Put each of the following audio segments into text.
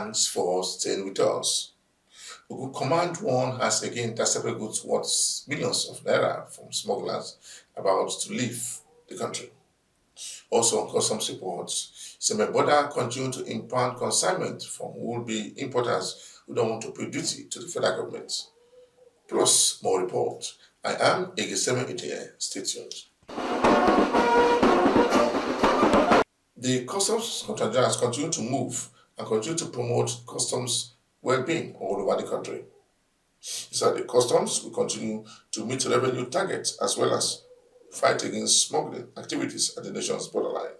Thanks for staying with us. Google Command 1 has again intercepted goods worth millions of naira from smugglers about to leave the country. Also on customs reports, Semeboda continue to impound consignment from would-be importers who don't want to pay duty to the federal government. Plus more reports. I am Egeseme Itiye. Stay tuned. The customs contingents continue to move and continue to promote customs well-being all over the country. So the customs will continue to meet revenue targets as well as fight against smuggling activities at the nation's borderline.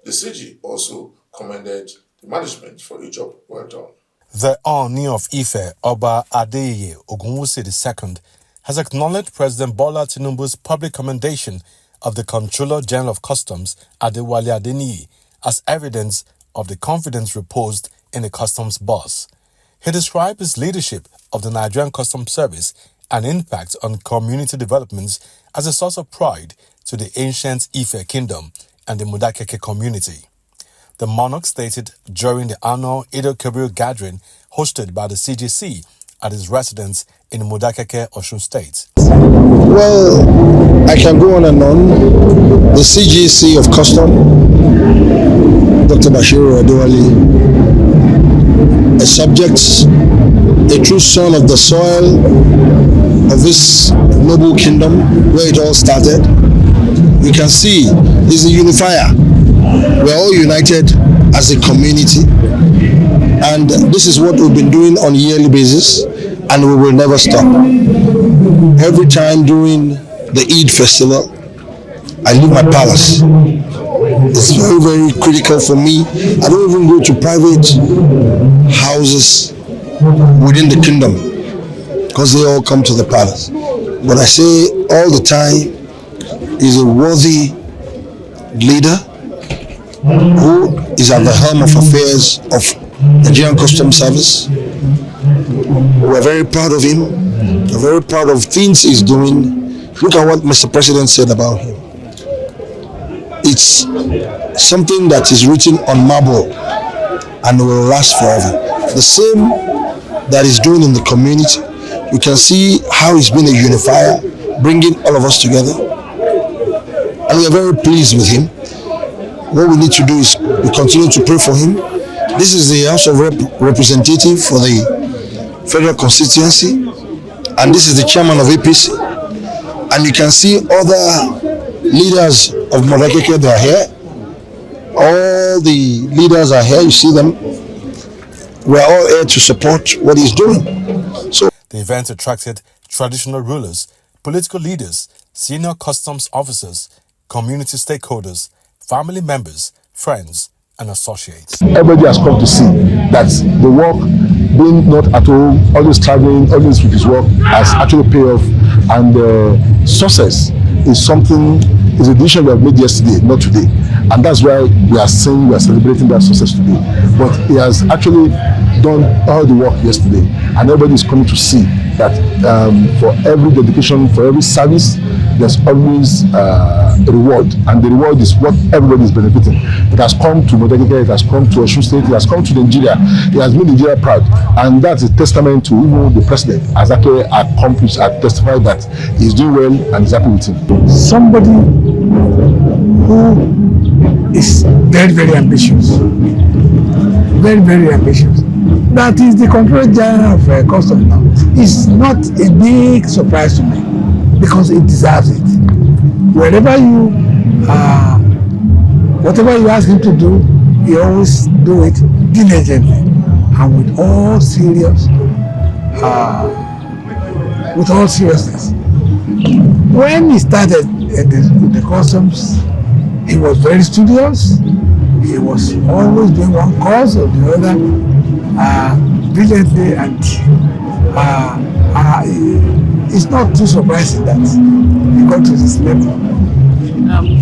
The CG also commended the management for a job well done. The Oni of Ife, Oba Adeyeye Ogunwusi II, has acknowledged President Bola Tinubu's public commendation of the Comptroller General of Customs, Adewale Adeniyi, as evidence of the confidence reposed in the customs boss. He described his leadership of the Nigerian Customs Service and impact on community developments as a source of pride to the ancient Ife Kingdom and the Modakeke community. The monarch stated during the annual Eid al-Kabir gathering hosted by the CGC at his residence in Modakeke, Osun State. Well, I can go on and on. The CGC of Custom, Dr. Bashiru Adewale, a subject, a true son of the soil of this noble kingdom where it all started. You can see he's a unifier. We're all united as a community, and this is what we've been doing on a yearly basis, and we will never stop. Every time during the Eid festival, I leave my palace. It's very, very critical for me. I don't even go to private houses within the kingdom because they all come to the palace. But I say all the time, he's a worthy leader who is at the helm of affairs of Nigerian Customs Service. We're very proud of him. We're very proud of things he's doing. Look at what Mr. President said about him. It's something that is written on marble and will last forever. The same that he's doing in the community. You can see how he's been a unifier, bringing all of us together. And we are very pleased with him. What we need to do is we continue to pray for him. This is the House of Representative for the Federal Constituency, and this is the chairman of APC. And you can see other leaders of Modakeke, they are here. All the leaders are here, you see them. We are all here to support what he's doing. So the event attracted traditional rulers, political leaders, senior customs officers, community stakeholders, family members, friends, and associates. Everybody has come to see that the work, being not at home, always traveling, always with his work, has actually paid off, and the success is something, is a decision we have made yesterday, not today. And that's why we are saying we are celebrating that success today. But he has actually done all the work yesterday, and everybody is coming to see that for every dedication, for every service, there's always a reward, and the reward is what everybody is benefiting. It has come to Modakeke, it has come to Osun State, it has come to Nigeria, it has made Nigeria proud, and that's a testament to even the president has actually accomplished and testified that he's doing well and is happy with him. Somebody who is very, very ambitious, very, very ambitious. That is the Comptroller General of Customs now. It's not a big surprise to me because it deserves it. Wherever you, whatever you ask him to do, he always do it diligently and with all seriousness. When he started with the customs, he was very studious. He was always doing one course or the other brilliantly, and it's not too surprising that he got to this level.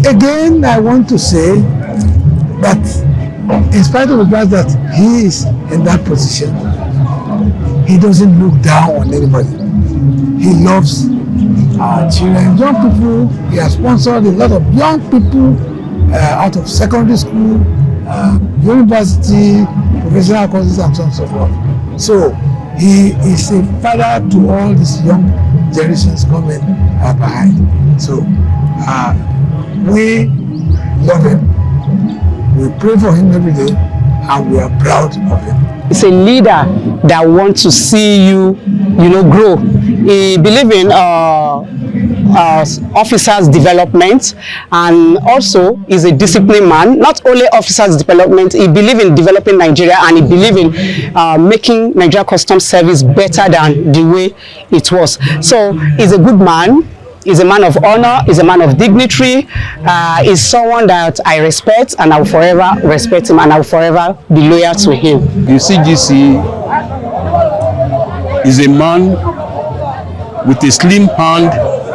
Again, I want to say that in spite of the fact that he is in that position, he doesn't look down on anybody. He loves children, young people. He has sponsored a lot of young people out of secondary school, university, professional courses and so on and so forth. So he is a father to all these young generations coming behind. So we love him. We pray for him every day, and we are proud of him. He's a leader that wants to see you, grow. He believes in officers' development, and also is a disciplined man. Not only officers' development, he believes in developing Nigeria, and he believes in making Nigeria Customs Service better than the way it was. So he's a good man. He's a man of honor, he's a man of dignity, he's someone that I respect, and I will forever respect him, and I will forever be loyal to him. The CGC is a man with a slim hand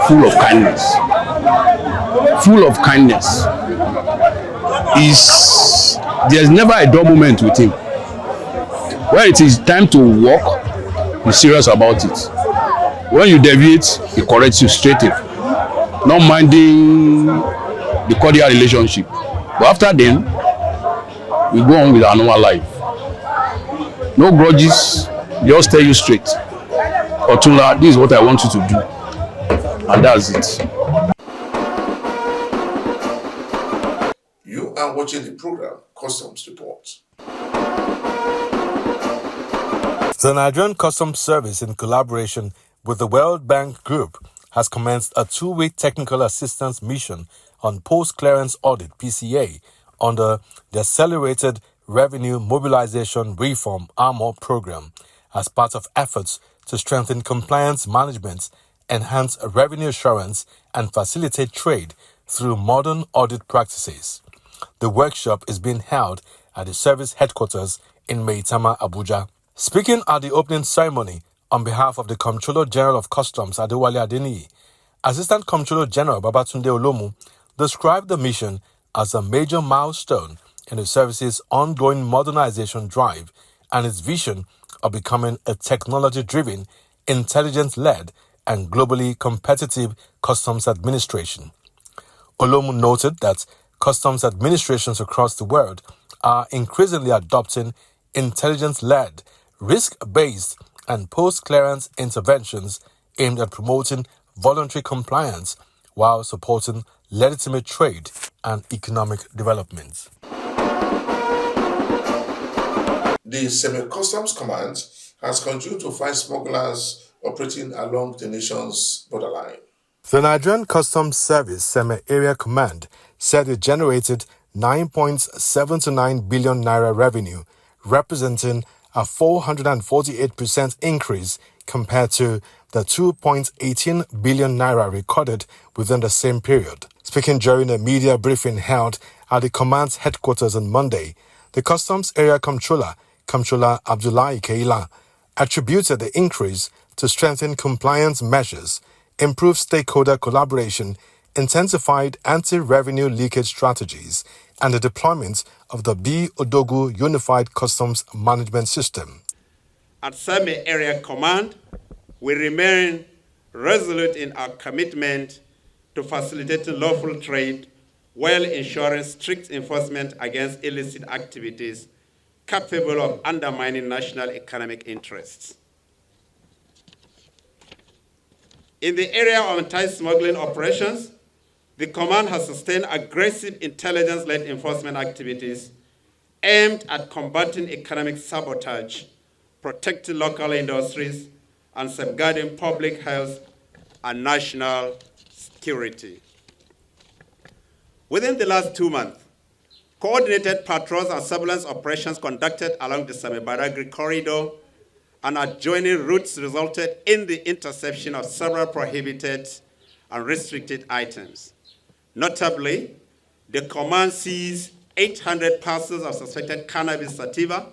full of kindness. Full of kindness. There's never a dull moment with him. When it is time to work, he's serious about it. When you deviate, he corrects you straight in, not minding the cordial relationship. But after then, we go on with our normal life. No grudges, just tell you straight. Otula, this is what I want you to do. And that's it. You are watching the program Customs Report. The Nigerian Customs Service, in collaboration with the World Bank Group, has commenced a 2-week technical assistance mission on post-clearance audit (PCA) under the Accelerated Revenue Mobilization Reform (ARMOR) program as part of efforts to strengthen compliance management, enhance revenue assurance, and facilitate trade through modern audit practices. The workshop is being held at the service headquarters in Maitama, Abuja. Speaking at the opening ceremony on behalf of the Comptroller General of Customs, Adewale Adeniyi, Assistant Comptroller General Babatunde Olomu described the mission as a major milestone in the service's ongoing modernization drive and its vision of becoming a technology-driven, intelligence-led, and globally competitive customs administration. Olomu noted that customs administrations across the world are increasingly adopting intelligence-led, risk-based, and post-clearance interventions aimed at promoting voluntary compliance while supporting legitimate trade and economic development. The Semi-Customs Command has continued to fight smugglers operating along the nation's borderline. The Nigerian Customs Service Semi-Area Command said it generated 9.729 billion naira revenue, representing a 448% increase compared to the 2.18 billion naira recorded within the same period. Speaking during a media briefing held at the command's headquarters on Monday, the Customs Area Comptroller Abdullahi Keila, attributed the increase to strengthened compliance measures, improved stakeholder collaboration, intensified anti-revenue leakage strategies, and the deployment of the B-Odogu Unified Customs Management System. At Semi-Area Command, we remain resolute in our commitment to facilitating lawful trade while ensuring strict enforcement against illicit activities capable of undermining national economic interests. In the area of anti-smuggling operations, the command has sustained aggressive intelligence-led enforcement activities aimed at combating economic sabotage, protecting local industries, and safeguarding public health and national security. Within the last 2 months, coordinated patrols and surveillance operations conducted along the Semi-Badagry corridor and adjoining routes resulted in the interception of several prohibited and restricted items. Notably, the command seized 800 parcels of suspected cannabis sativa,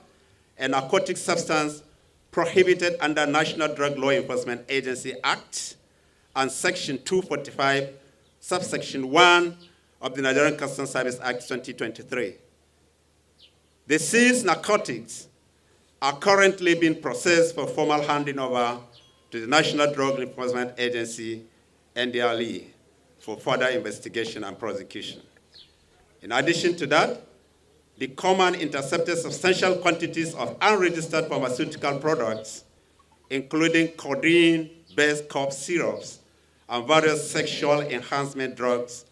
a narcotic substance prohibited under National Drug Law Enforcement Agency Act and Section 245, subsection 1 of the Nigerian Customs Service Act 2023. The seized narcotics are currently being processed for formal handing over to the National Drug Enforcement Agency, NDLE, for further investigation and prosecution. In addition to that, The command intercepted substantial quantities of unregistered pharmaceutical products, including codeine-based cough syrups and various sexual enhancement drugs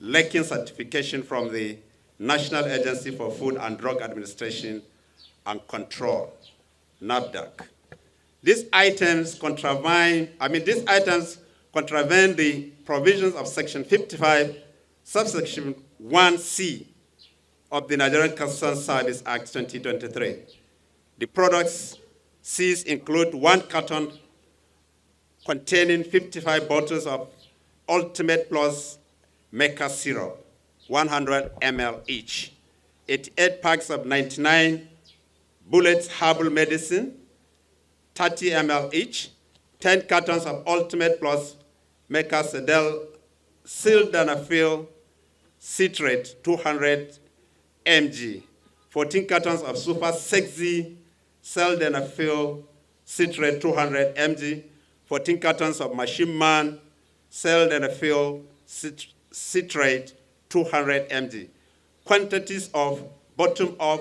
lacking certification from the National Agency for Food and Drug Administration and Control, NAFDAC. These items contravene the provisions of Section 55, subsection 1C of the Nigerian Customs Service Act 2023. The products seized include 1 carton containing 55 bottles of Ultimate Plus Meca syrup, 100 ml each, 88 packs of 99 Bullets herbal medicine, 30 ml each, 10 cartons of Ultimate Plus Meca sildenafil citrate, 200 mg, 14 cartons of Super Sexy sildenafil citrate, 200 mg, 14 cartons of Machine Man sildenafil citrate, 200 mg. Quantities of bottom-up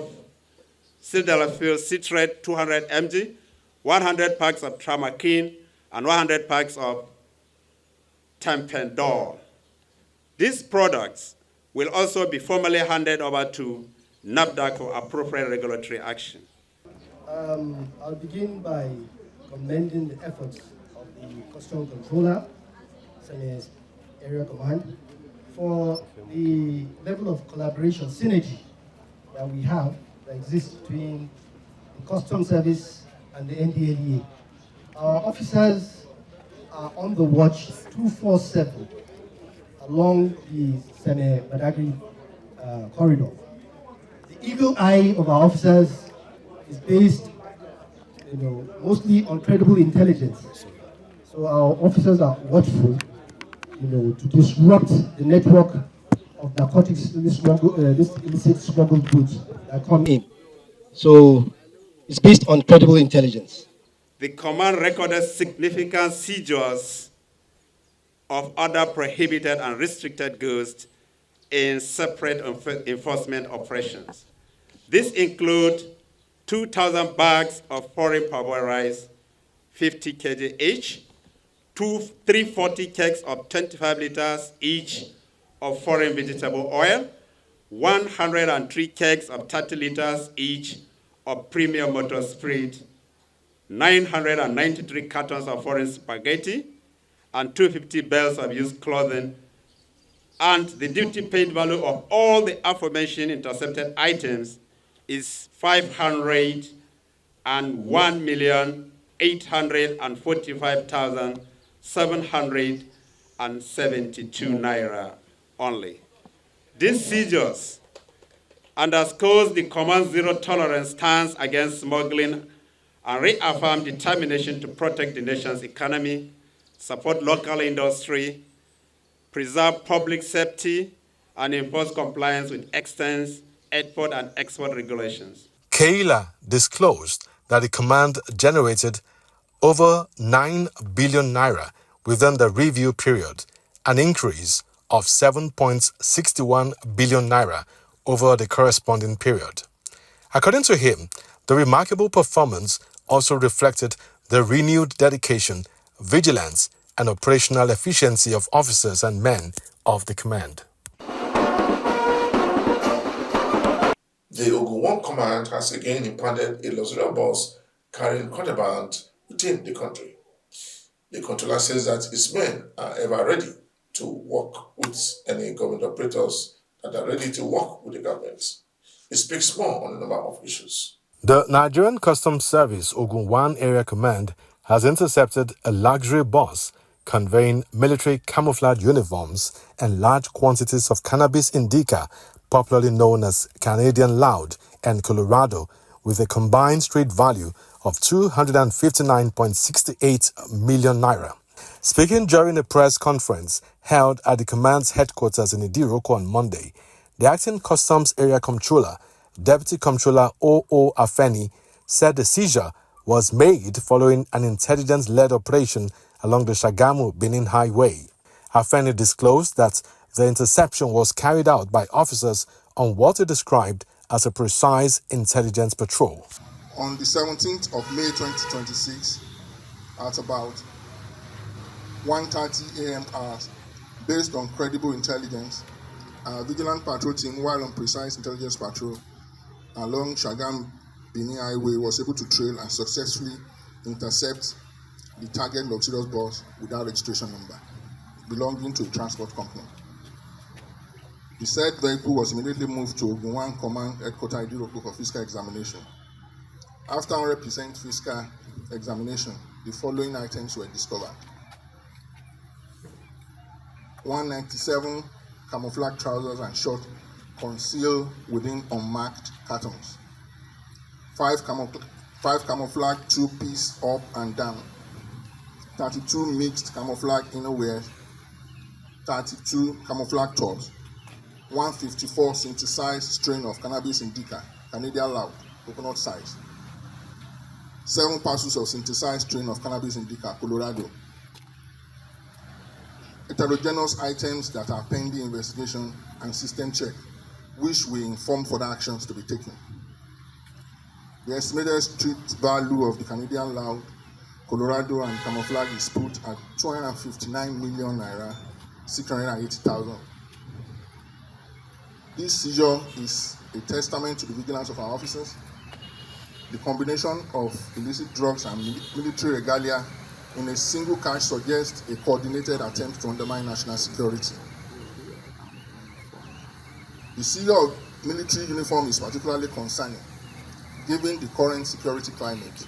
sildenafil citrate, 200 mg, 100 packs of Tramakine, and 100 packs of Tempendol. These products will also be formally handed over to NAFDAC for appropriate regulatory action. I'll begin by commending the efforts of the Custom Controller, Senes Area Command, for the level of collaboration, synergy that we have, that exists between the Customs Service and the NDLEA. Our officers are on the watch 247 along the Sene-Badagry corridor. The eagle eye of our officers is based, mostly on credible intelligence. So our officers are watchful, to disrupt the network of narcotics, this illicit smuggled goods that come in. So it's based on credible intelligence. The command recorded significant seizures of other prohibited and restricted goods in separate enforcement operations. These include 2,000 bags of foreign parboiled rice, 50 kg each, 340 kegs of 25 liters each of foreign vegetable oil, 103 kegs of 30 liters each of premium motor spirit, 993 cartons of foreign spaghetti, and 250 bales of used clothing, and the duty paid value of all the aforementioned intercepted items is 501,845,772 naira only. These seizures underscores the command's zero tolerance stance against smuggling and reaffirm determination to protect the nation's economy, support local industry, preserve public safety, and enforce compliance with extents, import and export regulations. Keila disclosed that the command generated over 9 billion naira within the review period, an increase of 7.61 billion naira over the corresponding period. According to him, the remarkable performance also reflected the renewed dedication, vigilance, and operational efficiency of officers and men of the command. The Ogun 1 Command has again impounded a luxurious bus carrying contraband within the country. The controller says that his men are ever ready to work with any government operators that are ready to work with the government. He speaks more on a number of issues. The Nigerian Customs Service Ogun 1 Area Command has intercepted a luxury bus conveying military camouflage uniforms and large quantities of cannabis indica, popularly known as Canadian Loud and Colorado, with a combined street value of 259.68 million naira. Speaking during a press conference held at the command's headquarters in Idiroko on Monday, the acting Customs Area Comptroller, Deputy Comptroller O.O. Afeni, said the seizure was made following an intelligence-led operation along the Shagamu-Benin Highway. Afeni disclosed that the interception was carried out by officers on what he described as a precise intelligence patrol. On the 17th of May 2026, at about 1:30 a.m. hours, based on credible intelligence, our vigilant patrol team, while on precise intelligence patrol along Shagam Benin Highway, was able to trail and successfully intercept the target luxurious bus without registration number, belonging to a transport company. The said vehicle was immediately moved to Ogun 1 Command Headquarters Idiroko for physical examination. After 100% physical examination, the following items were discovered: 197 camouflage trousers and shorts concealed within unmarked cartons, 5 camouflage two-piece up and down, 32 mixed camouflage innerwear, 32 camouflage tops, 154 synthesized strain of cannabis indica, Canadian loud, coconut size, 7 parcels of synthesized strain of cannabis indica, Colorado. Heterogeneous items that are pending investigation and system check, which we inform further actions to be taken. The estimated street value of the Canadian loud, Colorado, and camouflage is put at 259 million naira, 680,000. This seizure is a testament to the vigilance of our officers. The combination of illicit drugs and military regalia in a single cache suggests a coordinated attempt to undermine national security. The seizure of military uniform is particularly concerning, given the current security climate.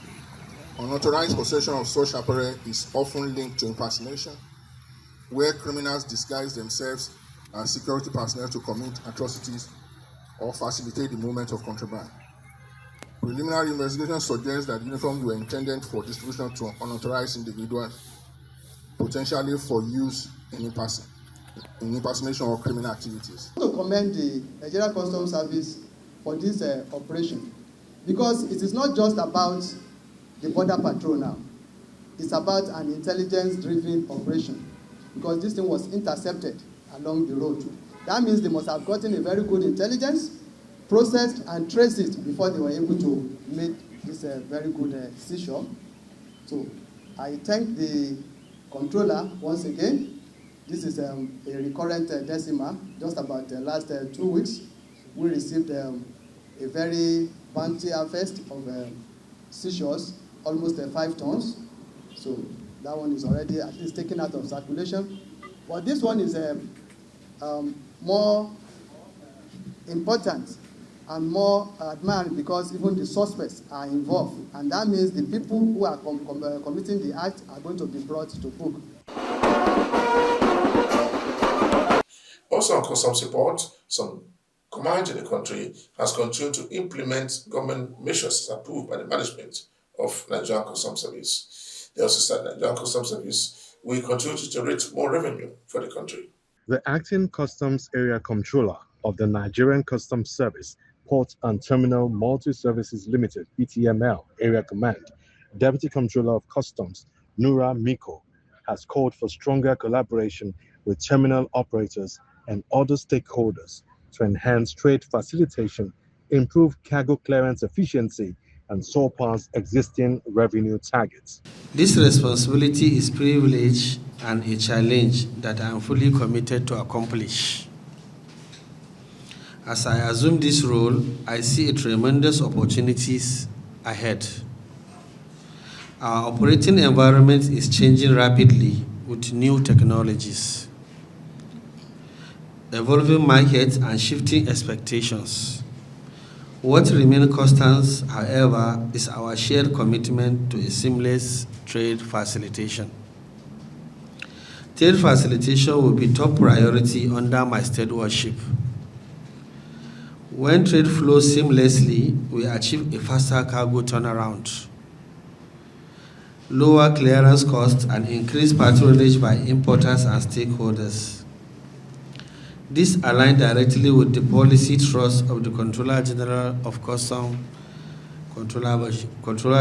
Unauthorized possession of such apparel is often linked to impersonation, where criminals disguise themselves as security personnel to commit atrocities or facilitate the movement of contraband. Preliminary investigation suggests that uniforms were intended for distribution to unauthorized individuals, potentially for use in impersonation or criminal activities. I want to commend the Nigerian Customs Service for this operation, because it is not just about the border patrol now. It's about an intelligence-driven operation, because this thing was intercepted along the road. That means they must have gotten a very good intelligence, processed and traced it before they were able to make this very good seizure. So I thank the controller once again. This is a recurrent decimal. Just about the last 2 weeks, we received a very bounty harvest of seizures, almost 5 tons. So that one is already at least taken out of circulation. But this one is more important and more admired, because even the suspects are involved. And that means the people who are committing the act are going to be brought to book. Also on customs support, some command in the country has continued to implement government measures approved by the management of Nigerian Customs Service. They also said Nigerian Customs Service will continue to generate more revenue for the country. The acting Customs Area Controller of the Nigerian Customs Service Port and Terminal Multi-Services Limited, PTML, Area Command, Deputy Controller of Customs, Nura Miko, has called for stronger collaboration with terminal operators and other stakeholders to enhance trade facilitation, improve cargo clearance efficiency, and surpass existing revenue targets. This responsibility is privilege and a challenge that I am fully committed to accomplish. As I assume this role, I see tremendous opportunities ahead. Our operating environment is changing rapidly with new technologies, evolving markets, and shifting expectations. What remains constant, however, is our shared commitment to a seamless trade facilitation. Trade facilitation will be top priority under my stewardship. When trade flows seamlessly, we achieve a faster cargo turnaround, lower clearance costs, and increased patronage by importers and stakeholders. This aligns directly with the policy thrust of the Controller General of Customs, Controller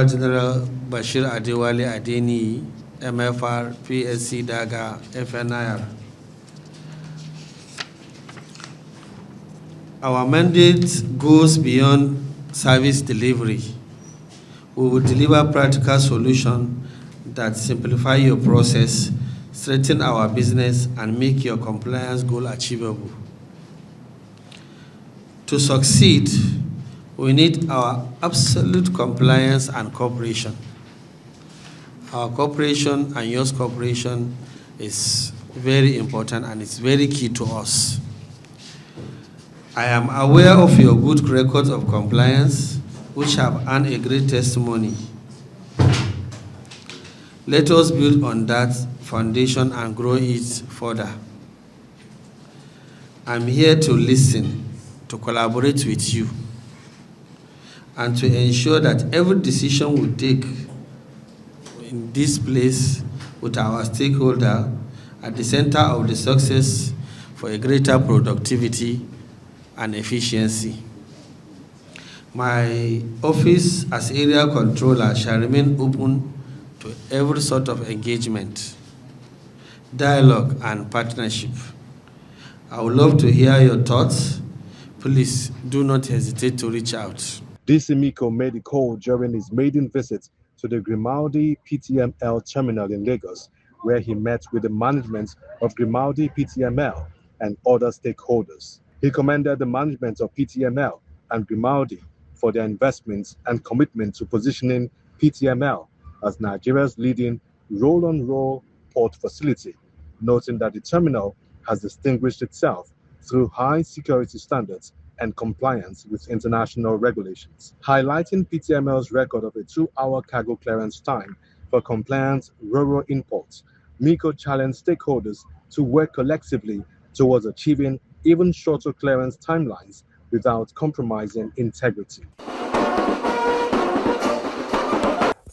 General Bashir Adewale Adeniyi, MFR, PSC Daga, FNIR. Our mandate goes beyond service delivery. We will deliver practical solutions that simplify your process, strengthen our business, and make your compliance goal achievable. To succeed, we need our absolute compliance and cooperation. Our cooperation and yours cooperation is very important and it's very key to us. I am aware of your good record of compliance, which have earned a great testimony. Let us build on that foundation and grow it further. I'm here to listen, to collaborate with you, and to ensure that every decision we take in this place with our stakeholder at the center of the success for a greater productivity and efficiency. My office as area controller shall remain open to every sort of engagement, dialogue, and partnership. I would love to hear your thoughts. Please do not hesitate to reach out. DC Miko made the call during his maiden visit to the Grimaldi PTML terminal in Lagos, where he met with the management of Grimaldi PTML and other stakeholders. He commended the management of PTML and Grimaldi for their investments and commitment to positioning PTML as Nigeria's leading roll-on-roll port facility, noting that the terminal has distinguished itself through high security standards and compliance with international regulations. Highlighting PTML's record of a 2-hour cargo clearance time for compliant rural imports, Miko challenged stakeholders to work collectively towards achieving even shorter clearance timelines without compromising integrity.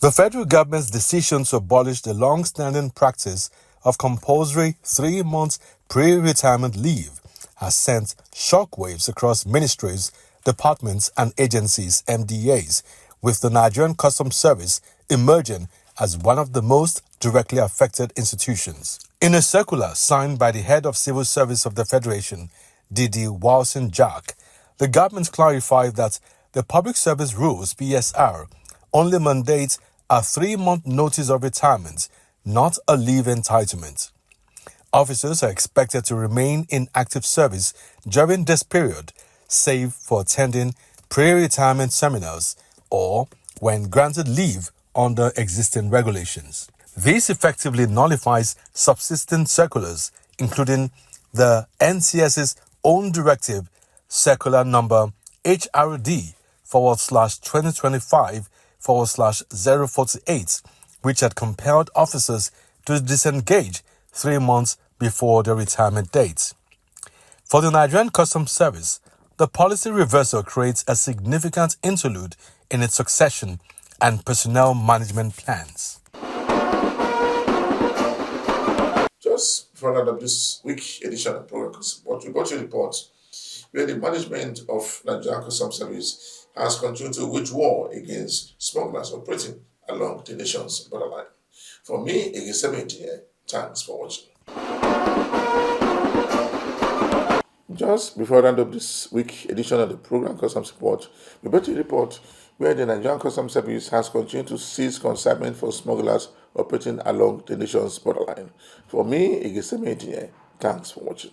The federal government's decision to abolish the long-standing practice of compulsory 3-month pre-retirement leave has sent shockwaves across ministries, departments, and agencies, MDAs, with the Nigerian Customs Service emerging as one of the most directly affected institutions. In a circular signed by the head of Civil Service of the Federation, Didi Walson Jack, the government clarified that the Public Service Rules, PSR, only mandates a 3-month notice of retirement, not a leave entitlement. Officers are expected to remain in active service during this period, save for attending pre-retirement seminars or when granted leave under existing regulations. This effectively nullifies subsistent circulars, including the NCS's own directive, circular number HRD/2025/048, which had compelled officers to disengage 3 months before the retirement date. For the Nigerian Customs Service, the policy reversal creates a significant interlude in its succession and personnel management plans. Just before I up this week edition of Program Support, we got a report where the management of Nigerian Customs Service has continued to wage war against smugglers operating along the nation's borderline. For me, it is 70. Thanks for watching. Just before I round up this week edition of the program Customs Support, we brought a report where the Nigerian Customs Service has continued to seize consignment for smugglers operating along the nation's borderline. For me, it is 70. Thanks for watching.